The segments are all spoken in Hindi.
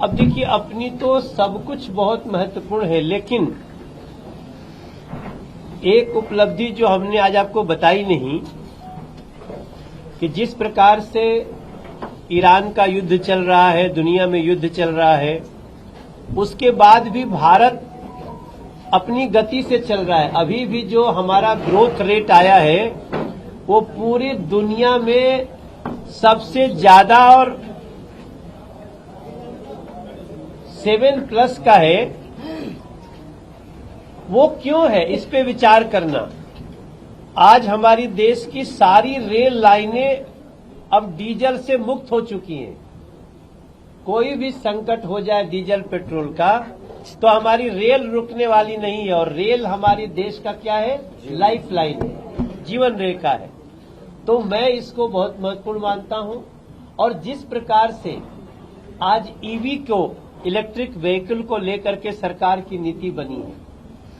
अब देखिए, अपनी तो सब कुछ बहुत महत्वपूर्ण है, लेकिन एक उपलब्धि जो हमने आज आपको बताई नहीं कि जिस प्रकार से ईरान का युद्ध चल रहा है, दुनिया में युद्ध चल रहा है, उसके बाद भी भारत अपनी गति से चल रहा है। अभी भी जो हमारा ग्रोथ रेट आया है वो पूरी दुनिया में सबसे ज्यादा और 7+ का है। वो क्यों है, इस पे विचार करना। आज हमारी देश की सारी रेल लाइनें अब डीजल से मुक्त हो चुकी हैं। कोई भी संकट हो जाए डीजल पेट्रोल का तो हमारी रेल रुकने वाली नहीं है, और रेल हमारी देश का क्या है, लाइफ लाइन है, जीवन रेखा है। तो मैं इसको बहुत महत्वपूर्ण मानता हूं। और जिस प्रकार से आज ईवी को, इलेक्ट्रिक व्हीकल को लेकर के सरकार की नीति बनी है,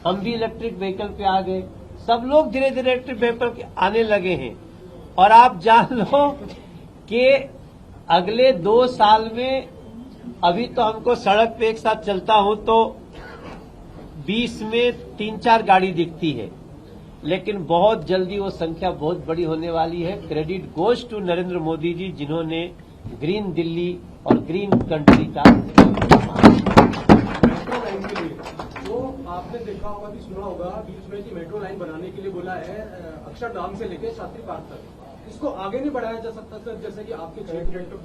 हम भी इलेक्ट्रिक व्हीकल पे आ गए, सब लोग धीरे धीरे इलेक्ट्रिक व्हीकल आने लगे हैं। और आप जान लो कि अगले 2 साल में, अभी तो हमको सड़क पे एक साथ चलता हूं तो 20 में 3-4 गाड़ी दिखती है, लेकिन बहुत जल्दी वो संख्या बहुत बड़ी होने वाली है। Credit goes to Narendra Modi ji, जिन्होंने ग्रीन दिल्ली और ग्रीन कंट्री का। तो आपने देखा होगा कि सुना होगा बीच में कि मेट्रो लाइन बनाने के लिए बोला है अक्षरधाम से लेकर शास्त्री पार्क तक। इसको आगे नहीं बढ़ाया जा सकता सर, जैसे कि आपके क्षेत्र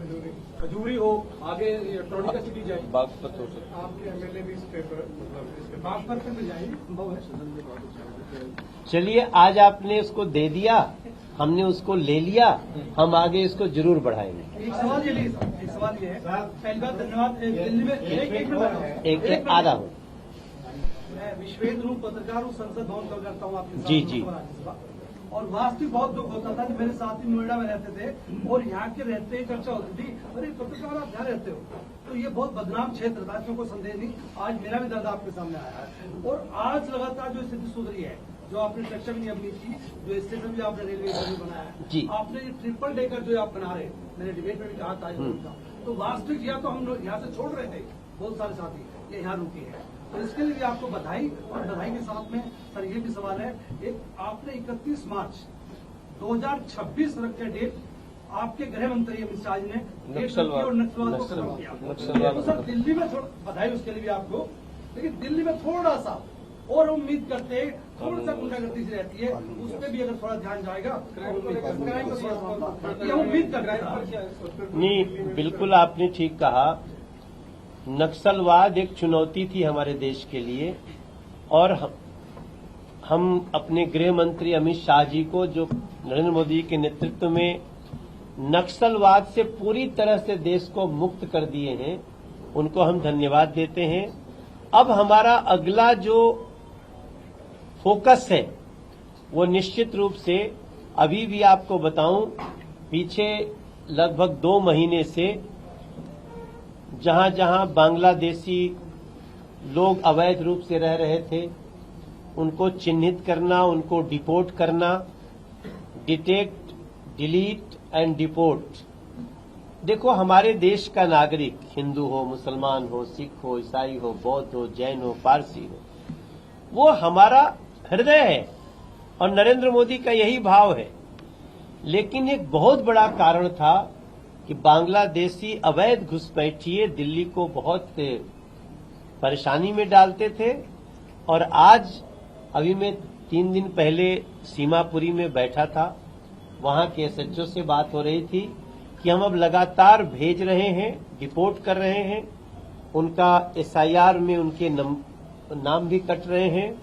खजूरी हो, आगे इलेक्ट्रॉनिक का सिटी जाए, बागपत हो सकता। आपके एमएलए भी इस पेपर बागपत में जाएंगे। चलिए, आज आपने उसको दे दिया, हमने उसको ले लिया, हम आगे इसको जरूर बढ़ाएंगे। एक सवाल ये है, पहली बात धन्यवाद। दिल्ली में एक आधा हो। मैं विश्वेंद्र हूँ, पत्रकार हूँ, संसद भवन कल करता हूँ आपके साथ। जी। और वास्तविक बहुत दुख होता था कि मेरे साथी नोएडा में रहते थे और यहाँ के रहते ही चर्चा होती थी, अरे पत्रकार आप यहाँ रहते हो, तो ये बहुत बदनाम क्षेत्र था, इसमें कोई संदेह नहीं। आज मेरा भी दर्द आपके सामने आया है। और आज लगातार जो स्थिति सुधरी है, जो आपने स्ट्रक्चर भी अपनी की, जो स्टेशन भी आपने रेलवे स्टेशन बनाया है, आपने ये ट्रिपल डेकर जो आप बना रहे, मैंने डिबेट में भी कहा था, तो वास्तविक या तो हम लोग यहाँ से छोड़ रहे थे, बहुत सारे साथी ये यहाँ रुके हैं, तो इसके लिए भी आपको बधाई। और बधाई के साथ में सर ये भी सवाल है, एक आपने 31 मार्च 2026 रखे डेट, आपके गृह मंत्री अमित शाह जी ने डेट रखी और नक्सलवाद को खत्म किया। तो सर दिल्ली में थोड़ा बधाई उसके लिए भी आपको, लेकिन दिल्ली में थोड़ा सा और उम्मीद करते हैं, थोड़ा सा गुंडागर्दी से रहती है, उस पर भी अगर थोड़ा ध्यान जाएगा तो उम्मीद कर रहे हैं। नहीं, बिल्कुल आपने ठीक कहा। नक्सलवाद एक चुनौती थी हमारे देश के लिए, और हम अपने गृह मंत्री अमित शाह जी को, जो नरेंद्र मोदी के नेतृत्व में नक्सलवाद से पूरी तरह से देश को मुक्त कर दिए हैं, उनको हम धन्यवाद देते हैं। अब हमारा अगला जो फोकस है वो निश्चित रूप से, अभी भी आपको बताऊं, पीछे लगभग 2 महीने से जहां जहां बांग्लादेशी लोग अवैध रूप से रह रहे थे, उनको चिन्हित करना, उनको डिपोर्ट करना, डिटेक्ट, डिलीट एंड डिपोर्ट। देखो, हमारे देश का नागरिक, हिंदू हो, मुसलमान हो, सिख हो, ईसाई हो, बौद्ध हो, जैन हो, पारसी हो, वो हमारा हृदय है और नरेंद्र मोदी का यही भाव है। लेकिन एक बहुत बड़ा कारण था कि बांग्लादेशी अवैध घुसपैठिए दिल्ली को बहुत परेशानी में डालते थे। और आज, अभी मैं 3 दिन पहले सीमापुरी में बैठा था, वहां के एसएचओ से बात हो रही थी कि हम अब लगातार भेज रहे हैं, डिपोर्ट कर रहे हैं, उनका एसआईआर में उनके नाम भी कट रहे हैं,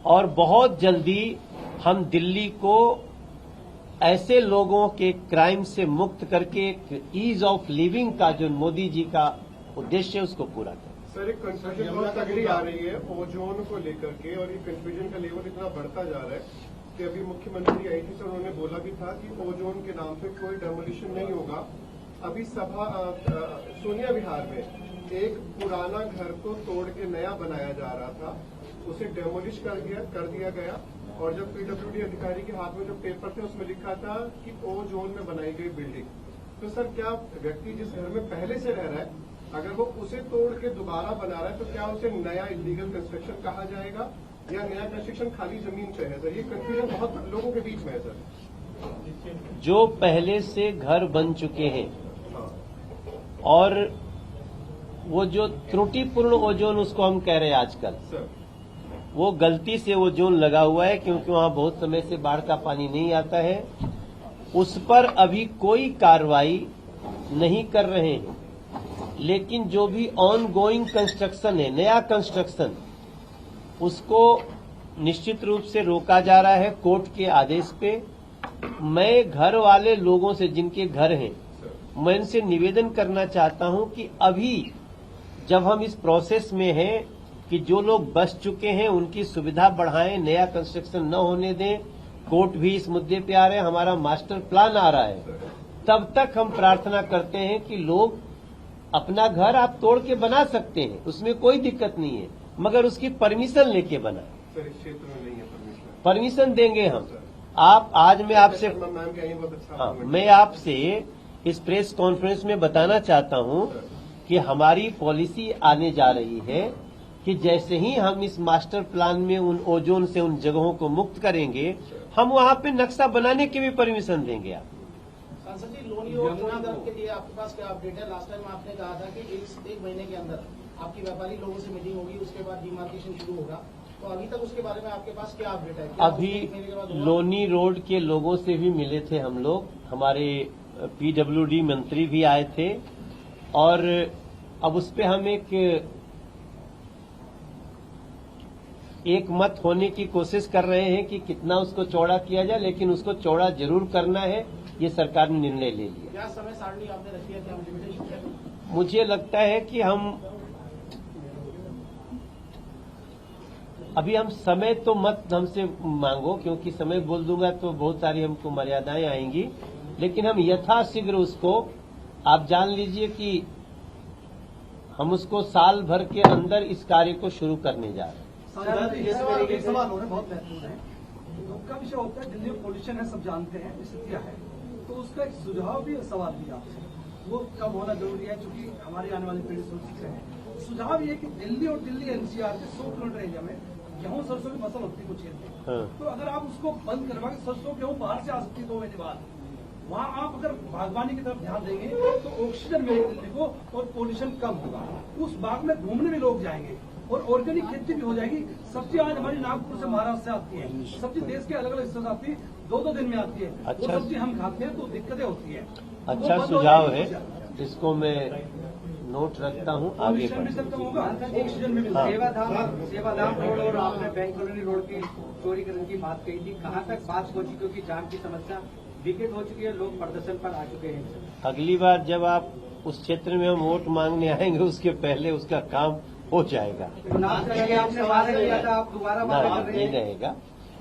और बहुत जल्दी हम दिल्ली को ऐसे लोगों के क्राइम से मुक्त करके एक ईज ऑफ लिविंग का जो मोदी जी का उद्देश्य है उसको पूरा करें। सर, एक कंफ्यूजन बहुत तगड़ी आ रही है ओजोन को लेकर के, और ये कंफ्यूजन का लेवल इतना बढ़ता जा रहा है कि अभी मुख्यमंत्री आई थी, सर उन्होंने बोला भी था कि ओजोन के नाम पे कोई डेमोलिशन नहीं होगा। अभी सोनिया विहार में एक पुराना घर को तोड़ के नया बनाया जा रहा था, उसे डेमोलिश कर दिया गया, और जब पीडब्ल्यूडी अधिकारी के हाथ में जो पेपर थे उसमें लिखा था कि ओ जोन में बनाई गई बिल्डिंग। तो सर, क्या व्यक्ति जिस घर में पहले से रह रहा है अगर वो उसे तोड़ के दोबारा बना रहा है तो क्या उसे नया इलीगल कंस्ट्रक्शन कहा जाएगा या नया कंस्ट्रक्शन खाली जमीन पे है सर? ये कंफ्यूजन बहुत लोगों के बीच में है सर। जो पहले से घर बन चुके हैं और वो जो त्रुटिपूर्ण ओजोन उसको हम कह रहे हैं आजकल, सर वो गलती से वो जोन लगा हुआ है क्योंकि वहां बहुत समय से बाढ़ का पानी नहीं आता है। उस पर अभी कोई कार्रवाई नहीं कर रहे हैं, लेकिन जो भी ऑन गोइंग कंस्ट्रक्शन है, नया कंस्ट्रक्शन, उसको निश्चित रूप से रोका जा रहा है कोर्ट के आदेश पे। मैं घर वाले लोगों से, जिनके घर हैं, मैं इनसे निवेदन करना चाहता हूं कि अभी जब हम इस प्रोसेस में हैं कि जो लोग बस चुके हैं उनकी सुविधा बढ़ाएं, नया कंस्ट्रक्शन न होने दें। कोर्ट भी इस मुद्दे पे आ रहे हैं, हमारा मास्टर प्लान आ रहा है। तब तक हम प्रार्थना करते हैं कि लोग अपना घर आप तोड़ के बना सकते हैं, उसमें कोई दिक्कत नहीं है, मगर उसकी परमिशन लेके बनाएं। सर, इस क्षेत्र में नहीं है परमिशन देंगे हम। आप आज मैं आपसे मैम का यही बहुत अच्छा। हाँ, मैं आपसे इस प्रेस कॉन्फ्रेंस में बताना चाहता हूं कि हमारी पॉलिसी आने जा रही है कि जैसे ही हम इस मास्टर प्लान में उन ओजोन से उन जगहों को मुक्त करेंगे, हम वहां पे नक्शा बनाने की भी परमिशन देंगे। आप सांसद जी, लोनी और चौड़ीगढ़ के लिए आपके पास क्या अपडेट है? लास्ट टाइम आपने कहा था कि एक महीने के अंदर आपकी व्यापारी लोगों से मीटिंग होगी, उसके बाद डिमार्केशन शुरू होगा, तो अभी तक उसके बारे में आपके पास क्या अपडेट है? अभी लोनी रोड के लोगों से भी मिले थे हम लोग, हमारे पीडब्ल्यूडी मंत्री भी आए थे, और अब उस पे हम एक मत होने की कोशिश कर रहे हैं कि कितना उसको चौड़ा किया जाए, लेकिन उसको चौड़ा जरूर करना है, ये सरकार ने निर्णय ले लिया। क्या समय सारणी आपने रखी है? क्या लिमिटेशन है? मुझे लगता है कि हम समय तो मत हमसे मांगो, क्योंकि समय बोल दूंगा तो बहुत सारी हमको मर्यादाएं आएंगी, लेकिन हम यथाशीघ्र उसको, आप जान लीजिए कि हम उसको साल भर के अंदर इस कार्य को शुरू करने जा रहे हैं। एक सवाल हो रहा है, बहुत महत्वपूर्ण है। दुख का विषय होता है, दिल्ली में पोल्यूशन है, सब जानते हैं, स्थितियां है, तो उसका एक सुझाव भी, सवाल भी आपसे, वो कम होना जरूरी है क्योंकि हमारी आने वाली पीढ़ी सुरक्षित रहे। सुझाव ये कि दिल्ली और दिल्ली एनसीआर के 100 किलोमीटर एरिया में गेहूं सरसों की फसल होती है कुछ एरिया में, तो अगर आप उसको बंद करवा के सरसों गेहूं बाहर से आ सकती है 2 महीने बाद, वहाँ आप अगर बागवानी की तरफ ध्यान देंगे तो ऑक्सीजन मिलेगी दिल्ली को और पोल्यूशन कम होगा। उस बाग में घूमने भी लोग जाएंगे और ऑर्गेनिक खेती भी हो जाएगी। सब्जी आज हमारी नागपुर से, महाराष्ट्र से आती है, सब्जी देश के अलग अलग हिस्सों से आती है, 2-2 दिन में आती है। अच्छा, वो सब्जी हम खाते हैं तो दिक्कतें होती है। अच्छा सुझाव है, इसको मैं नोट रखता हूँ, आगे ऑक्सीजन होगा, ऑक्सीजन भी हाँ। सेवाधाम रोड और आपने बैंक कॉलोनी रोड की चोरी करने की बात कही थी, कहाँ तक बात पहुंची? क्योंकि जाम की समस्या विकेट हो चुकी है, लोग प्रदर्शन पर आ चुके हैं। अगली बार जब आप उस क्षेत्र में हम वोट मांगने आएंगे, उसके पहले उसका काम हो जाएगा। आपने वादा किया था, आप दोबारा वादा कर रहे नहीं हैं? रहेगा,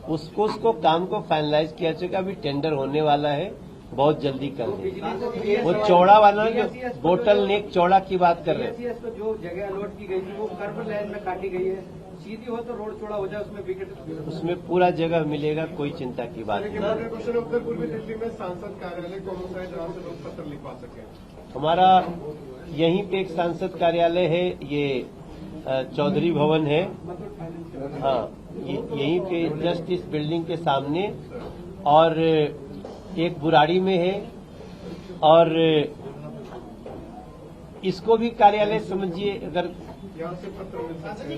उसको काम को फाइनलाइज किया जाएगा। अभी टेंडर होने वाला है, बहुत जल्दी कर देंगे। वो चौड़ा वाला जो बोटल नेक चौड़ा की बात कर रहे हैं, तो जो जगह अलॉट की गई थी वो कर्व लाइन में काटी गई है, सीधी हो तो रोड चौड़ा हो जाए, उसमें विकेट, उसमें पूरा जगह मिलेगा, कोई चिंता की बात लेकिन नहीं। मेरा क्वेश्चन, उत्तर पूर्वी दिल्ली में सांसद कार्यालय कौन सा है जहाँ से लोग पत्र लिखवा सके? हमारा यहीं पे एक सांसद कार्यालय है, ये चौधरी भवन है, हाँ, यहीं पे जस्ट इस बिल्डिंग के सामने, और एक बुराड़ी में है, और इसको भी कार्यालय समझिए। अगर यहाँ से पत्र मिल सकते हैं?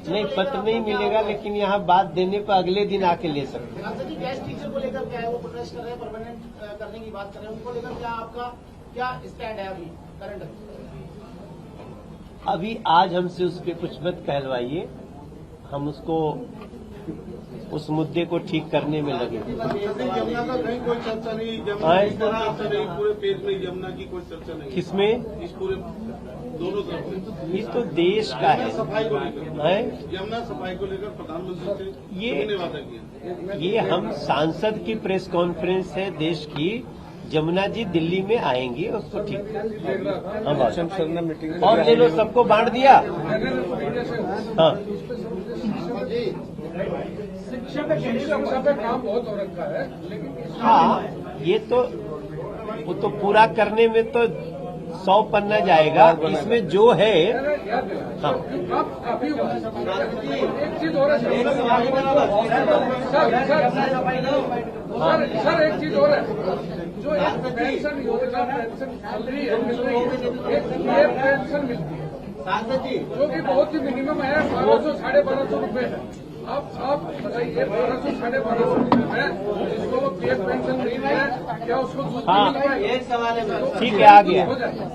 नहीं, पत्र नहीं मिलेगा, लेकिन यहाँ बात देने पर अगले दिन आके ले सकते हैं। सांसद जी, गैस टीचर को लेकर क्या है? वो प्रोटेस्ट कर रहे हैं, परमानेंट करने की बात कर रहे हैं, उनको लेकर क्या आपका क्या स्टैंड है अभी करंट? अभी आज हमसे उस पर कुछ मत कहलवाइए, हम उसको, उस मुद्दे को ठीक करने में लगे। यमुना का कहीं कोई चर्चा नहीं, पूरे पेज में यमुना की कोई चर्चा नहीं। किसमें? इस पूरे दोनों तरफ ये तो देश का है, सफाई को लेकर, है? यमुना सफाई को लेकर प्रधानमंत्री से हमने वादा किया। ये हम सांसद की प्रेस कॉन्फ्रेंस है देश की, जमुना जी दिल्ली में आएंगी, उसको ठीक मीटिंग और ले लो, सबको बांट दिया। हाँ, शिक्षा पे काम बहुत हो रखा है, लेकिन हाँ, ये तो वो तो पूरा करने में तो 100 पन्ना जाएगा। इसमें जो है हाँ काफी एक चीज और सर एक चीज और है, जो एक पेंशन योजना पेंशन चल रही है, मिल रही है, एक पेंशन मिलती है जो कि बहुत ही मिनिमम है, 1200 साढ़े 1200 रुपए है। आप बताइए 1200 साढ़े 1200 है जिसको पीएफ पेंशन मिल रही है, क्या उसको दूसरी हाँ। मिल पाएगी? एक सवाल है मैम, ठीक है, आ गया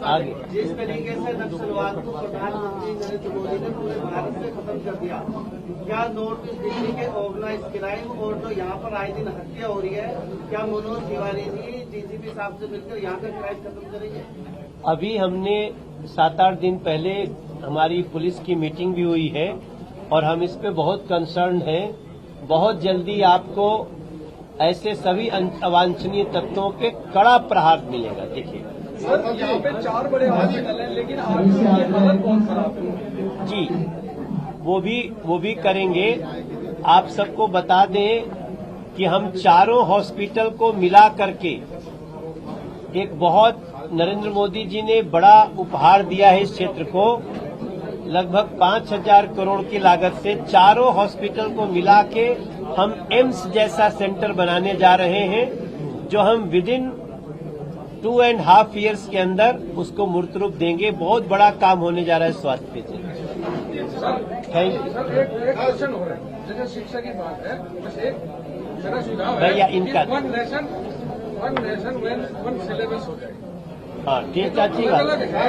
आगे। जिस तरीके से नक्सलवाद को प्रधानमंत्री नरेंद्र मोदी ने पूरे भारत से खत्म कर दिया, क्या नॉर्थ ईस्ट दिल्ली के ऑर्गेनाइज क्राइम और जो यहाँ पर आए दिन हत्या हो रही है, क्या मनोज तिवारी जी डीजीपी साहब से मिलकर यहाँ का क्राइम खत्म करेंगे? अभी हमने 7-8 दिन पहले हमारी पुलिस की मीटिंग भी हुई है और हम इस पे बहुत कंसर्न हैं। बहुत जल्दी आपको ऐसे सभी अवांछनीय तत्वों पे कड़ा प्रहार मिलेगा। देखिए सर यहाँ पे 4 बड़े हॉस्पिटल हैं, लेकिन आपकी हालत बहुत खराब है। जी, वो भी करेंगे। आप सबको बता दें कि हम चारों हॉस्पिटल को मिला करके एक बहुत नरेंद्र मोदी जी ने बड़ा उपहार दिया है इस क्षेत्र को। लगभग 5000 करोड़ की लागत से चारों हॉस्पिटल को मिला के हम एम्स जैसा सेंटर बनाने जा रहे हैं, जो हम विदिन 2.5 years के अंदर उसको मूर्त रूप देंगे। बहुत बड़ा काम होने जा रहा है स्वास्थ्य पे। Thank you. सर एक क्वेश्चन हो रहा है, जैसे शिक्षा की बात है, बस एक मेरा सुझाव भैया, है इनका वन नेशन वन सिलेबस हो जाए। हाँ ठीक, अच्छी बात। अलग है